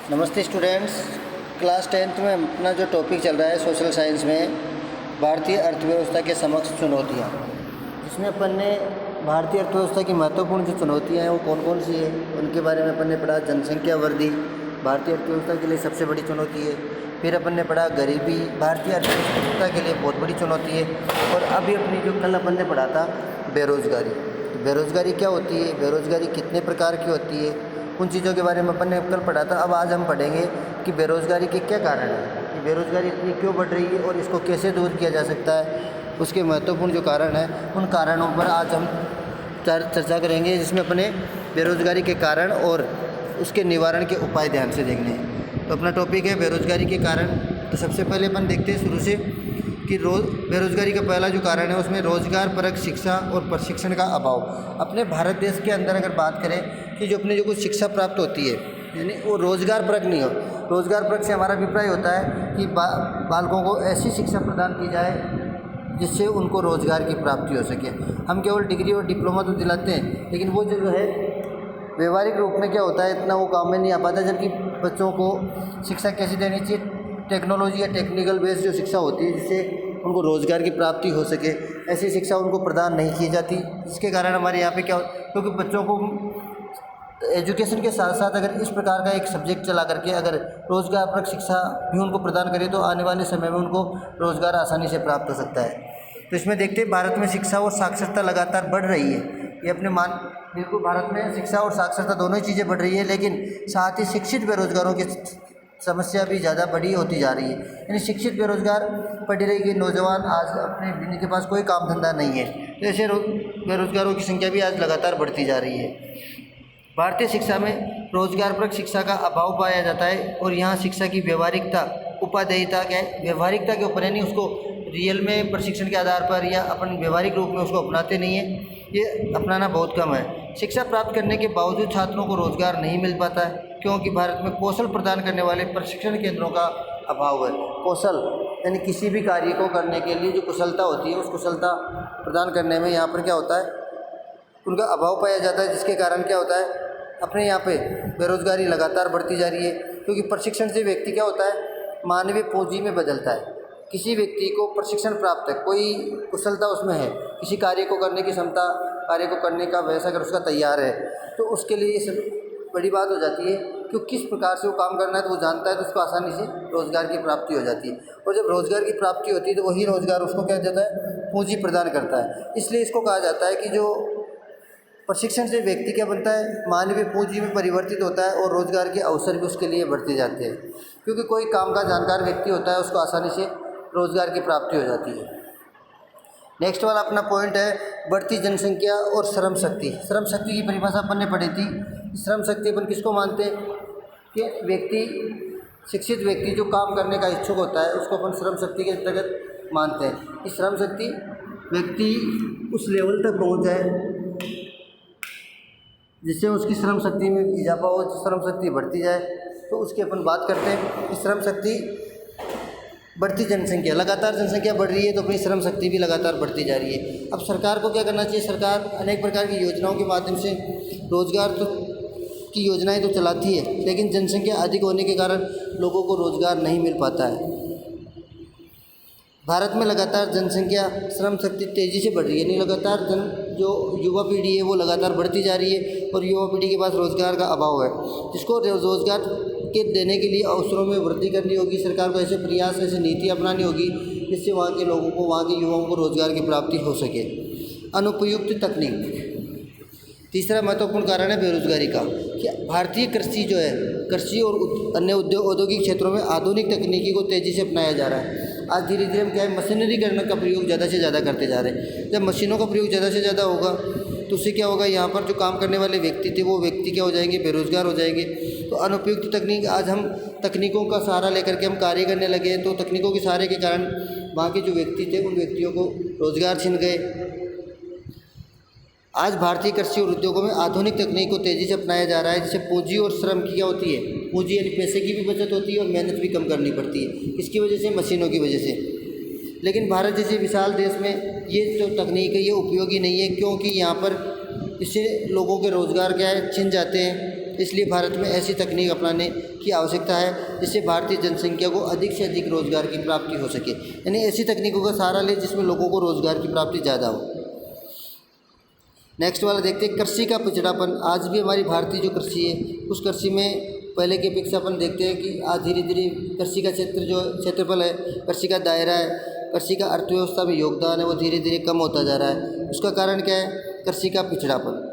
नमस्ते students. Class 10th में अपना जो टॉपिक चल रहा है सोशल साइंस में भारतीय अर्थव्यवस्था के समक्ष चुनौतियाँ, इसमें अपन ने भारतीय अर्थव्यवस्था की महत्वपूर्ण जो चुनौतियाँ हैं वो कौन कौन सी है उनके बारे में अपन ने पढ़ा। जनसंख्या वृद्धि भारतीय अर्थव्यवस्था के लिए सबसे बड़ी चुनौती है। फिर अपन ने पढ़ा गरीबी भारतीय अर्थव्यवस्था के लिए बहुत बड़ी चुनौती है। और अभी अपनी जो कल अपन ने पढ़ा था बेरोज़गारी, बेरोज़गारी क्या होती है, बेरोज़गारी कितने प्रकार की होती है, उन चीज़ों के बारे में अपन ने कल पढ़ा था। अब आज हम पढ़ेंगे कि बेरोज़गारी के क्या कारण हैं, कि बेरोज़गारी इतनी क्यों बढ़ रही है और इसको कैसे दूर किया जा सकता है, उसके महत्वपूर्ण जो कारण हैं उन कारणों पर आज हम चर्चा करेंगे, जिसमें अपने बेरोज़गारी के कारण और उसके निवारण के उपाय ध्यान से देखने हैं। तो अपना टॉपिक है बेरोज़गारी के कारण। तो सबसे पहले अपन देखते हैं शुरू से कि बेरोज़गारी का पहला जो कारण है उसमें रोज़गार परक शिक्षा और प्रशिक्षण का अभाव। अपने भारत देश के अंदर अगर बात करें कि जो अपने जो कुछ शिक्षा प्राप्त होती है यानी वो रोज़गार परक नहीं हो। रोज़गार परक से हमारा अभिप्राय होता है कि बालकों को ऐसी शिक्षा प्रदान की जाए जिससे उनको रोज़गार की प्राप्ति हो सके। हम केवल डिग्री और डिप्लोमा तो दिलाते हैं, लेकिन वो जो है व्यवहारिक रूप में क्या होता है इतना वो काम में नहीं आ पाता। जबकि बच्चों को शिक्षा कैसी देनी चाहिए, टेक्नोलॉजी या टेक्निकल बेस्ड जो शिक्षा होती है जिससे उनको रोज़गार की प्राप्ति हो सके, ऐसी शिक्षा उनको प्रदान नहीं की जाती। जिसके कारण हमारे यहाँ पे क्या क्योंकि बच्चों को एजुकेशन के साथ साथ अगर इस प्रकार का एक सब्जेक्ट चला करके अगर रोज़गारपरक शिक्षा भी उनको प्रदान करें तो आने वाले समय में उनको रोज़गार आसानी से प्राप्त हो सकता है। तो इसमें देखते हैं भारत में शिक्षा और साक्षरता लगातार बढ़ रही है। ये अपने बिल्कुल भारत में शिक्षा और साक्षरता दोनों ही चीज़ें बढ़ रही है, लेकिन साथ ही शिक्षित बेरोज़गारों की समस्या भी ज़्यादा बड़ी होती जा रही है। यानी शिक्षित बेरोज़गार पढ़े लिखे नौजवान आज अपने जिनके पास कोई काम धंधा नहीं है, तो ऐसे बेरोज़गारों की संख्या भी आज लगातार बढ़ती जा रही है। भारतीय शिक्षा में रोज़गारपरक शिक्षा का अभाव पाया जाता है और यहाँ शिक्षा की व्यवहारिकता उपादेयता के व्यवहारिकता के ऊपर यानी उसको रियल में प्रशिक्षण के आधार पर या अपन व्यवहारिक रूप में उसको अपनाते नहीं है, ये अपनाना बहुत कम है। शिक्षा प्राप्त करने के बावजूद छात्रों को रोज़गार नहीं मिल पाता है क्योंकि भारत में कौशल प्रदान करने वाले प्रशिक्षण केंद्रों का अभाव है। कौशल यानी किसी भी कार्य को करने के लिए जो कुशलता होती है उस कुशलता प्रदान करने में यहाँ पर क्या होता है उनका अभाव पाया जाता है। जिसके कारण क्या होता है अपने यहाँ पे बेरोज़गारी लगातार बढ़ती जा रही है। क्योंकि प्रशिक्षण से व्यक्ति क्या होता है मानवीय पूंजी में बदलता है। किसी व्यक्ति को प्रशिक्षण प्राप्त है, कोई कुशलता उसमें है, किसी कार्य को करने की क्षमता, कार्य को करने का वैसा अगर उसका तैयार है तो उसके लिए ये सब बड़ी बात हो जाती है कि किस प्रकार से वो काम करना है तो वो जानता है, तो उसको आसानी से रोज़गार की प्राप्ति हो जाती है। और जब रोज़गार की प्राप्ति होती है तो वही रोज़गार उसको क्या जाता है पूंजी प्रदान करता है। इसलिए इसको कहा जाता है कि जो प्रशिक्षण से व्यक्ति क्या बनता है मानवीय पूंजी में परिवर्तित होता है और रोज़गार के अवसर भी उसके लिए बढ़ते जाते हैं। क्योंकि कोई काम का जानकार व्यक्ति होता है उसको आसानी से रोज़गार की प्राप्ति हो जाती है। नेक्स्ट वाला अपना पॉइंट है बढ़ती जनसंख्या और श्रम शक्ति। श्रम शक्ति की परिभाषा अपन ने पढ़ी थी। श्रम शक्ति अपन किसको मानते हैं कि व्यक्ति शिक्षित व्यक्ति जो काम करने का इच्छुक होता है उसको अपन श्रम शक्ति के अंतर्गत मानते हैं। कि श्रम शक्ति व्यक्ति उस लेवल तक पहुँच जाए जिससे उसकी श्रम शक्ति में इजाफा हो, श्रम शक्ति बढ़ती जाए, तो उसकी अपन बात करते हैं कि श्रम शक्ति बढ़ती जनसंख्या, लगातार जनसंख्या बढ़ रही है तो अपनी श्रम शक्ति भी लगातार बढ़ती जा रही है। अब सरकार को क्या करना चाहिए, सरकार अनेक प्रकार की योजनाओं के माध्यम से रोज़गार की योजनाएं तो चलाती है, लेकिन जनसंख्या अधिक होने के कारण लोगों को रोज़गार नहीं मिल पाता है। भारत में लगातार जनसंख्या श्रम शक्ति तेज़ी से बढ़ रही है, यानी लगातार जो युवा पीढ़ी है वो लगातार बढ़ती जा रही है और युवा पीढ़ी के पास रोज़गार का अभाव है, जिसको रोज़गार के देने के लिए अवसरों में वृद्धि करनी होगी। सरकार को ऐसे प्रयास, ऐसी नीति अपनानी होगी जिससे वहाँ के लोगों को, वहाँ के युवाओं को रोज़गार की प्राप्ति हो सके। अनुपयुक्त तकनीक तीसरा महत्वपूर्ण कारण है बेरोज़गारी का, कि भारतीय कृषि जो है, कृषि और अन्य औद्योगिक क्षेत्रों में आधुनिक तकनीकी को तेज़ी से अपनाया जा रहा है। आज धीरे धीरे हम क्या है मशीनरीकरण का प्रयोग ज़्यादा से ज़्यादा करते जा रहे हैं। जब मशीनों का प्रयोग ज़्यादा से ज़्यादा होगा तो उससे क्या होगा, यहाँ पर जो काम करने वाले व्यक्ति थे वो व्यक्ति क्या हो जाएंगे, बेरोज़गार हो जाएंगे। तो अनुपयुक्त तकनीक, आज हम तकनीकों का सहारा लेकर के हम कार्य करने लगे हैं, तो तकनीकों के सहारे के कारण वहाँ के जो व्यक्ति थे उन व्यक्तियों को रोज़गार छिन गए। आज भारतीय कृषि और उद्योगों में आधुनिक तकनीक को तेज़ी से अपनाया जा रहा है, जिससे पूंजी और श्रम की क्या होती है, पूंजी यानी पैसे की भी बचत होती है और मेहनत भी कम करनी पड़ती है। इसकी वजह से, मशीनों की वजह से। लेकिन भारत जैसे विशाल देश में ये जो तकनीक है ये उपयोगी नहीं है, क्योंकि यहाँ पर इससे लोगों के रोज़गार क्या है छिन जाते हैं इसलिए भारत में ऐसी तकनीक अपनाने की आवश्यकता है जिससे भारतीय जनसंख्या को अधिक से अधिक रोजगार की प्राप्ति हो सके। यानी ऐसी तकनीकों का सहारा ले जिसमें लोगों को रोजगार की प्राप्ति ज़्यादा हो। नेक्स्ट वाला देखते हैं, कृषि का पिछड़ापन। आज भी हमारी भारतीय जो कृषि है उस कृषि में पहले की अपेक्षा अपन देखते हैं कि आज धीरे धीरे कृषि का क्षेत्रफल है, कृषि का दायरा है, कृषि का अर्थव्यवस्था में योगदान है, वो धीरे धीरे कम होता जा रहा है। उसका कारण क्या है? कृषि का पिछड़ापन।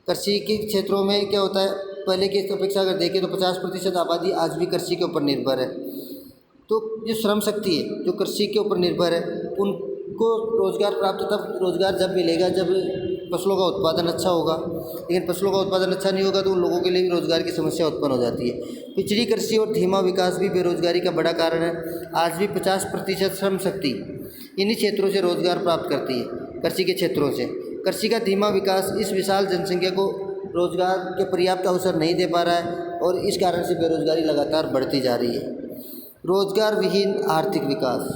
कृषि के क्षेत्रों में क्या होता है, पहले की अपेक्षा अगर देखें तो 50% आबादी आज भी कृषि के ऊपर निर्भर है। तो जो श्रम शक्ति है जो कृषि के ऊपर निर्भर है उनको रोज़गार जब मिलेगा जब फसलों का उत्पादन अच्छा होगा। लेकिन फसलों का उत्पादन अच्छा नहीं होगा तो उन लोगों के लिए भी रोज़गार की समस्या उत्पन्न हो जाती है। पिछड़ी कृषि और धीमा विकास भी बेरोजगारी का बड़ा कारण है। आज भी 50% श्रम शक्ति इन्हीं क्षेत्रों से रोज़गार प्राप्त करती है, कृषि के क्षेत्रों से। कृषि का धीमा विकास इस विशाल जनसंख्या को रोज़गार के पर्याप्त अवसर नहीं दे पा रहा है और इस कारण से बेरोज़गारी लगातार बढ़ती जा रही है। रोज़गार विहीन आर्थिक विकास।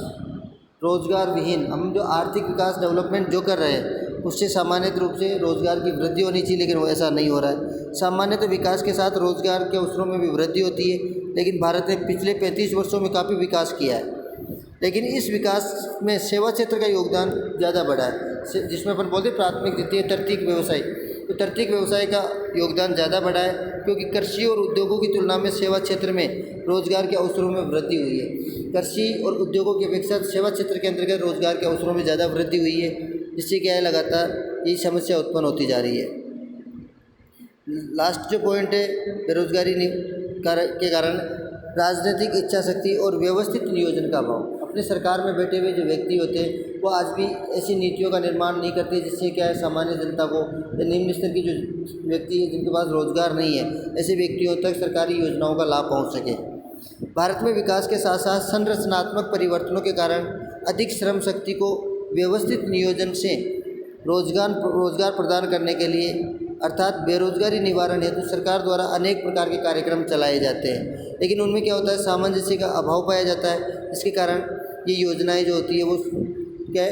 रोज़गार विहीन, हम जो आर्थिक विकास डेवलपमेंट जो कर रहे हैं उससे सामान्य रूप से रोज़गार की वृद्धि होनी चाहिए, लेकिन वो ऐसा नहीं हो रहा है। सामान्यतः विकास के साथ रोज़गार के अवसरों में भी वृद्धि होती है, लेकिन भारत ने पिछले 35 वर्षों में काफ़ी विकास किया है। लेकिन इस विकास में सेवा क्षेत्र का योगदान ज़्यादा बढ़ा है, जिसमें अपन बोलते हैं प्राथमिक द्वितीय तृतीयक व्यवसाय। तो तृतीयक व्यवसाय का योगदान ज़्यादा बढ़ा है क्योंकि कृषि और उद्योगों की तुलना में सेवा क्षेत्र में रोज़गार के अवसरों में वृद्धि हुई है। कृषि और उद्योगों की अपेक्षा सेवा क्षेत्र के अंतर्गत रोज़गार के अवसरों में ज़्यादा वृद्धि हुई है, जिससे क्या है लगातार ये समस्या उत्पन्न होती जा रही है। लास्ट जो पॉइंट है, बेरोजगारी के कारण राजनीतिक इच्छा शक्ति और व्यवस्थित नियोजन का अभाव। अपने सरकार में बैठे हुए जो व्यक्ति होते हैं वो आज भी ऐसी नीतियों का निर्माण नहीं करते जिससे क्या है सामान्य जनता को या निम्न स्तर की जो व्यक्ति है जिनके पास रोजगार नहीं है ऐसे व्यक्तियों तक सरकारी योजनाओं का लाभ पहुंच सके। भारत में विकास के साथ साथ संरचनात्मक परिवर्तनों के कारण अधिक श्रम शक्ति को व्यवस्थित नियोजन से रोजगार प्रदान करने के लिए अर्थात बेरोजगारी निवारण हेतु सरकार द्वारा अनेक प्रकार के कार्यक्रम चलाए जाते हैं, लेकिन उनमें क्या होता है सामंजस्य का अभाव पाया जाता है। इसके कारण ये योजनाएं जो होती है वो क्या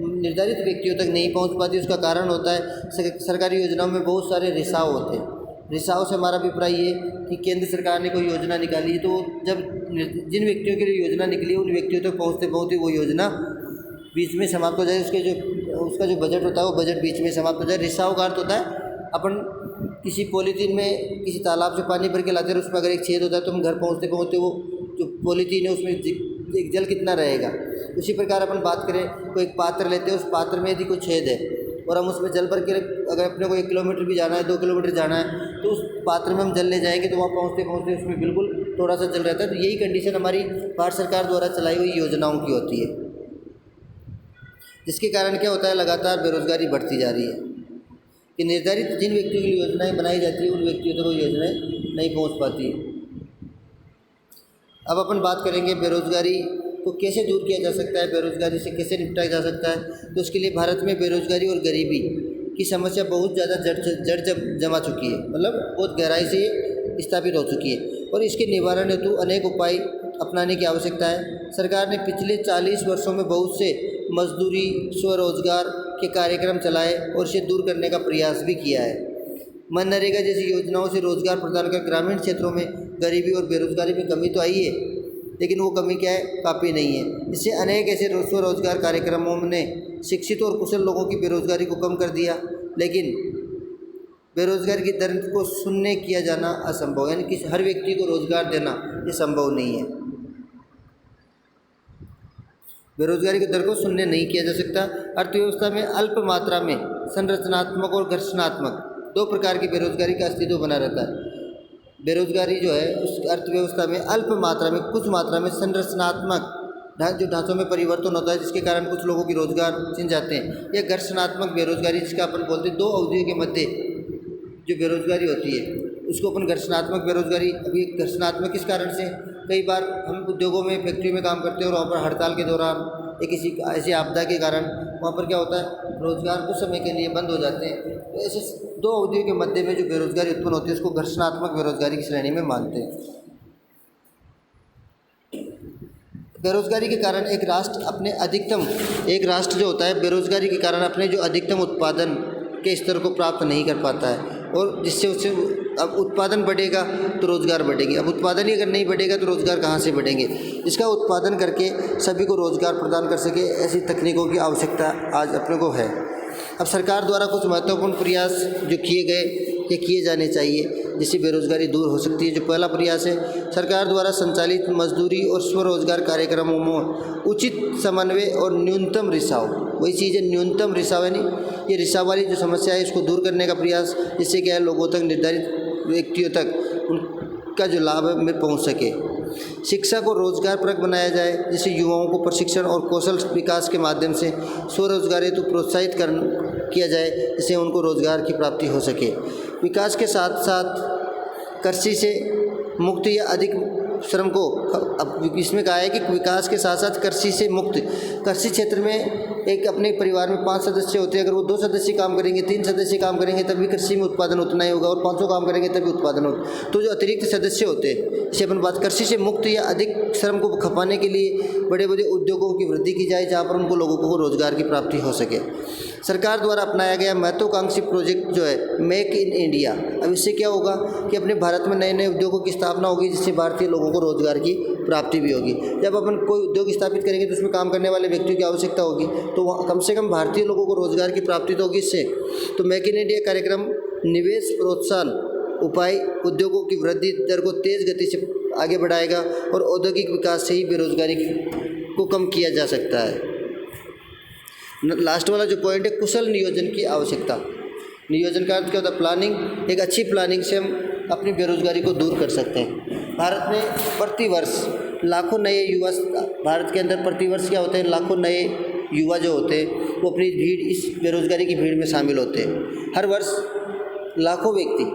निर्धारित व्यक्तियों तक नहीं पहुंच पाती। उसका कारण होता है सरकारी योजनाओं में बहुत सारे रिसाव होते हैं। रिसाव से हमारा अभिप्राय ये कि केंद्र सरकार ने कोई योजना निकाली है तो जब जिन व्यक्तियों के लिए योजना निकली है उन व्यक्तियों तक पहुँचते पहुँचते वो योजना बीच में समाप्त हो जाए, उसका जो बजट होता है वो बजट बीच में समाप्त हो जाए। रिसाव का अर्थ होता है अपन किसी पॉलीथीन में किसी तालाब से पानी भर के लाते हैं, उसमें अगर एक छेद होता है तो हम घर पहुँचते पहुँचते वो जो पॉलीथीन है उसमें एक जल कितना रहेगा। उसी प्रकार अपन बात करें कोई एक पात्र लेते हैं, उस पात्र में यदि कोई छेद है और हम उसमें जल भर के अगर अपने को 1 किलोमीटर भी जाना है 2 किलोमीटर जाना है तो उस पात्र में हम जल ले जाएंगे तो वहाँ पहुँचते पहुँचते उसमें बिल्कुल थोड़ा सा जल रहता है। तो यही कंडीशन हमारी भारत सरकार द्वारा चलाई हुई योजनाओं की होती है, जिसके कारण क्या होता है लगातार बेरोजगारी बढ़ती जा रही है कि निर्धारित जिन व्यक्तियों के लिए योजनाएं बनाई जाती है उन व्यक्तियों तक वो योजनाएं नहीं पहुंच पाती है। अब अपन बात करेंगे बेरोजगारी को कैसे दूर किया जा सकता है, बेरोजगारी से कैसे निपटाया जा सकता है। तो उसके लिए भारत में बेरोजगारी और गरीबी की समस्या बहुत ज़्यादा जड़ जमा चुकी है, मतलब बहुत गहराई से स्थापित हो चुकी है और इसके निवारण हेतु अनेक उपाय अपनाने की आवश्यकता है। सरकार ने पिछले 40 वर्षों में बहुत से मजदूरी स्वरोजगार के कार्यक्रम चलाए और इसे दूर करने का प्रयास भी किया है। मनरेगा जैसी योजनाओं से रोजगार प्रदान कर ग्रामीण क्षेत्रों में गरीबी और बेरोजगारी में कमी तो आई है, लेकिन वो कमी क्या है काफ़ी नहीं है। इससे अनेक ऐसे स्वरोजगार कार्यक्रमों ने शिक्षित और कुशल लोगों की बेरोजगारी को कम कर दिया, लेकिन बेरोजगारी की दर को शून्य किया जाना असंभव, यानी कि हर व्यक्ति को रोजगार देना ये संभव नहीं है। बेरोजगारी की दर को शून्य नहीं किया जा सकता। अर्थव्यवस्था में अल्प मात्रा में संरचनात्मक और घर्षणात्मक 2 प्रकार की बेरोजगारी का अस्तित्व बना रहता है। बेरोजगारी जो है उस अर्थव्यवस्था में अल्प मात्रा में कुछ मात्रा में संरचनात्मक जो ढांचों में परिवर्तन होता है जिसके कारण कुछ लोगों की रोजगार छिन जाते हैं, या घर्षणात्मक बेरोजगारी जिसका अपन बोलते हैं 2 अवधियों के मध्य जो बेरोजगारी होती है उसको अपन घर्षणात्मक बेरोजगारी। अभी घर्षणात्मक किस कारण से, कई बार हम उद्योगों में फैक्ट्री में काम करते हैं और वहाँ पर हड़ताल के दौरान या किसी ऐसी आपदा के कारण वहाँ पर क्या होता है रोजगार कुछ समय के लिए बंद हो जाते हैं। तो ऐसे 2 अवधियों के मध्य में जो बेरोजगारी उत्पन्न होती है उसको घर्षणात्मक बेरोजगारी की श्रेणी में मानते हैं। बेरोजगारी के कारण एक राष्ट्र जो होता है बेरोजगारी के कारण अपने जो अधिकतम उत्पादन के स्तर को प्राप्त नहीं कर पाता है और जिससे उससे अब उत्पादन बढ़ेगा तो रोज़गार बढ़ेंगे, अब उत्पादन ही अगर नहीं बढ़ेगा तो रोज़गार कहाँ से बढ़ेंगे। इसका उत्पादन करके सभी को रोज़गार प्रदान कर सके, ऐसी तकनीकों की आवश्यकता आज अपने को है। अब सरकार द्वारा कुछ महत्वपूर्ण प्रयास जो किए गए या किए जाने चाहिए, जिससे बेरोज़गारी दूर हो सकती है। जो पहला प्रयास है, सरकार द्वारा संचालित मजदूरी और स्वरोजगार कार्यक्रमों में उचित समन्वय और न्यूनतम रिसाव, वही चीज़ है न्यूनतम रिसाव, यानी ये रिसाव वाली जो समस्या है इसको दूर करने का प्रयास, जिससे क्या है लोगों तक, निर्धारित व्यक्तियों तक उनका जो लाभ है में पहुँच सके। शिक्षा को रोजगारपरक बनाया जाए, जिससे युवाओं को प्रशिक्षण और कौशल विकास के माध्यम से स्वरोजगार हेतु प्रोत्साहित किया जाए, जिससे उनको रोजगार की प्राप्ति हो सके। विकास के साथ साथ कृषि से मुक्त या अधिक श्रम को, अब इसमें कहा है कि विकास के साथ साथ कृषि से मुक्त, कृषि क्षेत्र में एक अपने परिवार में 5 सदस्य होते हैं, अगर वो 2 सदस्य काम करेंगे, 3 सदस्य काम करेंगे, तब भी कृषि में उत्पादन उतना ही होगा, और 500 काम करेंगे तब भी उत्पादन होगा। तो जो अतिरिक्त सदस्य होते हैं, इसे अपन बात कृषि से मुक्त या अधिक श्रम को खपाने के लिए बड़े बड़े उद्योगों की वृद्धि की जाए, जहाँ पर उनको लोगों को रोजगार की प्राप्ति हो सके। सरकार द्वारा अपनाया गया महत्वाकांक्षी प्रोजेक्ट जो है मेक इन इंडिया, अब इससे क्या होगा कि अपने भारत में नए नए उद्योगों की स्थापना होगी, जिससे भारतीय लोगों को रोजगार की प्राप्ति भी होगी। जब अपन कोई उद्योग स्थापित करेंगे तो उसमें काम करने वाले व्यक्तियों की आवश्यकता होगी, तो कम से कम भारतीय लोगों को रोजगार की प्राप्ति तो होगी इससे। तो मेक इन इंडिया कार्यक्रम निवेश प्रोत्साहन उपाय उद्योगों की वृद्धि दर को तेज गति से आगे बढ़ाएगा, और औद्योगिक विकास से ही बेरोजगारी को कम किया जा सकता है। लास्ट वाला जो पॉइंट है, कुशल नियोजन की आवश्यकता। नियोजन का अर्थ क्या होता है? प्लानिंग। एक अच्छी प्लानिंग से हम अपनी बेरोजगारी को दूर कर सकते हैं। भारत में प्रतिवर्ष लाखों नए युवा, भारत के अंदर प्रतिवर्ष क्या होते हैं, लाखों नए युवा जो होते हैं वो अपनी भीड़, इस बेरोजगारी की भीड़ में शामिल होते हैं। हर वर्ष लाखों व्यक्ति,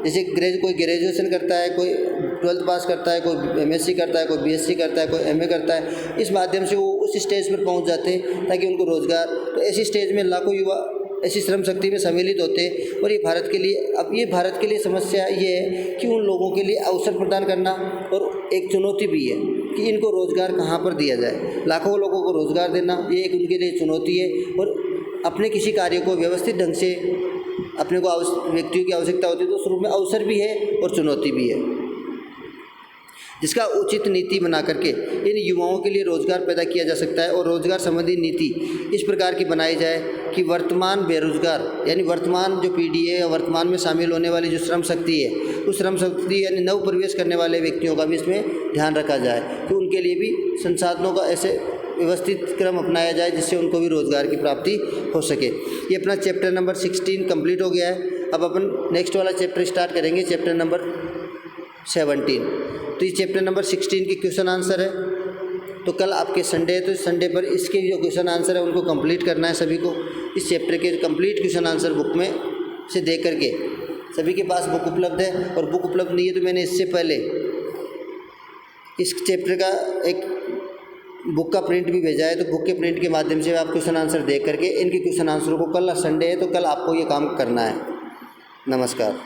जैसे कोई ग्रेजुएशन करता है, कोई 12th पास करता है, कोई MSc करता है, कोई BSc करता है, कोई MA करता है, इस माध्यम से वो उस स्टेज पर पहुंच जाते हैं ताकि उनको रोज़गार, तो ऐसी स्टेज में लाखों युवा ऐसी श्रम शक्ति में सम्मिलित होते हैं। और ये भारत के लिए, अब ये भारत के लिए समस्या ये है कि उन लोगों के लिए अवसर प्रदान करना, और एक चुनौती भी है कि इनको रोज़गार कहाँ पर दिया जाए। लाखों लोगों को रोज़गार देना ये एक उनके लिए चुनौती है, और अपने किसी कार्य को व्यवस्थित ढंग से अपने को व्यक्तियों की आवश्यकता होती है, तो शुरू में अवसर भी है और चुनौती भी है, जिसका उचित नीति बना करके इन युवाओं के लिए रोज़गार पैदा किया जा सकता है। और रोज़गार संबंधी नीति इस प्रकार की बनाई जाए कि वर्तमान बेरोज़गार, यानी वर्तमान जो पीढ़ी है, वर्तमान में शामिल होने वाली जो श्रम शक्ति है, उस श्रम शक्ति यानी नव प्रवेश करने वाले व्यक्तियों का भी इसमें ध्यान रखा जाए, कि उनके लिए भी संसाधनों का ऐसे व्यवस्थित क्रम अपनाया जाए जिससे उनको भी रोज़गार की प्राप्ति हो सके। ये अपना चैप्टर नंबर 16 कंप्लीट हो गया है। अब अपन नेक्स्ट वाला चैप्टर स्टार्ट करेंगे, चैप्टर नंबर 17। तो ये चैप्टर नंबर 16 के क्वेश्चन आंसर है। तो कल आपके संडे है, तो संडे पर इसके जो क्वेश्चन आंसर है उनको कंप्लीट करना है सभी को। इस चैप्टर के कंप्लीट क्वेश्चन आंसर बुक में से देख करके, सभी के पास बुक उपलब्ध है, और बुक उपलब्ध नहीं है तो मैंने इससे पहले इस चैप्टर का एक बुक का प्रिंट भी भेजा है, तो बुक के प्रिंट के माध्यम से आप क्वेश्चन आंसर देख करके इनके क्वेश्चन आंसरों को, कल संडे है तो कल आपको ये काम करना है। नमस्कार।